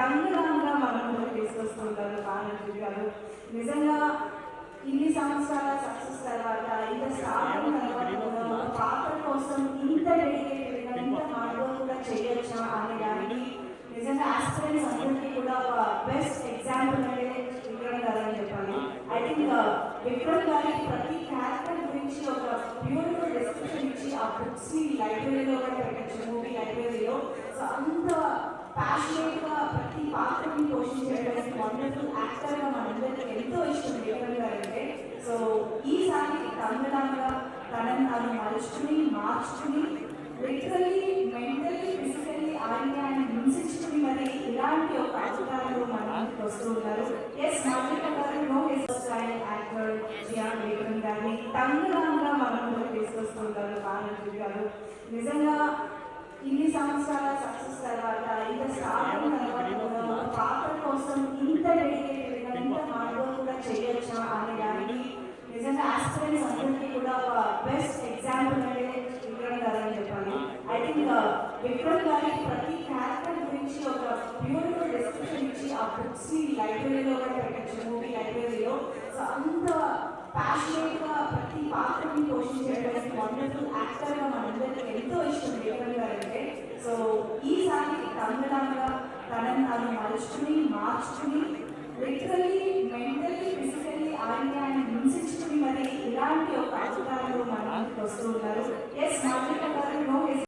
తండ్రిగా మనం తీసుకొస్తుంటారు బాలాజీ గారు. నిజంగా ఇన్ని సంవత్సరాల సక్సెస్ తర్వాత ఇంత స్టార్ట్ తర్వాత కూడా పాత్ర కోసం ఇంత డెడికేటెడ్గా ఇంత హార్డ్ వర్క్ కూడా చేయొచ్చా అనే దానికి నిజంగా ఆస్పిరెంట్స్ అందరికీ కూడా ఒక బెస్ట్ ఎగ్జాంపుల్ అంటే విక్రమ్ గారు అని చెప్పాలి. ఐ థింక్ విక్రమ్ గారికి ప్రతి క్యారెక్టర్ గురించి ఒక బ్యూటిఫుల్ డిస్క్రిప్షన్ ఇచ్చి ఆ బుక్స్ ని లైబ్రరీలో కూడా పెట్టచ్చు, మూవీ లైబ్రరీలో. సో అంత ప్యాషనేట్గా ప్రతి పాత్రని పోషించేటువంటి వండర్ఫుల్ యాక్టర్గా మనందరికీ ఎంతో ఇష్టం విక్రమ్ గారు అంటే. సో ఈసారి తమిళనాడుగా తనని తాను మార్చుకుని లిటరల్లీ మెంటలీ ఫిజికల్లీ ఆరోగ్యాన్ని హింసించుకుని మరి ఇలాంటి ఒక అధికారులు మన ఇంటికి వస్తూ ఉన్నారు. ఎస్ మాలిక గారు no style actor Chiyaan Vikram గారిని తమిళనాడుగా మనం తీసుకొస్తూ ఉంటారు బాలాజీ గారు. నిజంగా ఇన్ని సంవత్సరాల సక్సెస్ తర్వాత ఇంత స్టార్ట్ తర్వాత కూడా పాత్ర కోసం ఇంత డెడికేటెడ్గా ఇంత హార్డ్ వర్క్ కూడా చేయొచ్చా అనే దానికి నిజంగా ఆస్పిరెంట్స్ అందరికీ కూడా ఒక బెస్ట్ ఎగ్జాంపుల్ అంటే విక్రమ్ గారు అని చెప్పాలి. ఐ థింక్ విక్రమ్ గారికి ప్రతి క్యారెక్టర్ గురించి ఒక బ్యూటిఫుల్ డిస్క్రిప్షన్ ఇచ్చి ఆ బుక్స్ ని లైబ్రరీలో కూడా పెట్టచ్చు, మూవీ లైబ్రరీలో. సో అంత ప్యాషనేట్గా ప్రతి పాత్రని పోషించేటువంటి వండర్ఫుల్ యాక్టర్గా మనందరికీ ఎంతో ఇష్టం విక్రమ్ గారు అంటే. సో ఈసారి తమిళనాడుగా తనని తాను మార్చుకుని లిటరల్లీ మెంటలీ ఫిజికల్లీ ఆరోగ్యాన్ని హింసించుకుని మరి ఇలాంటి ఒక అధికారులు మన ఇంటికి వస్తూ ఉన్నారు. ఎస్ మాలిక గారు నో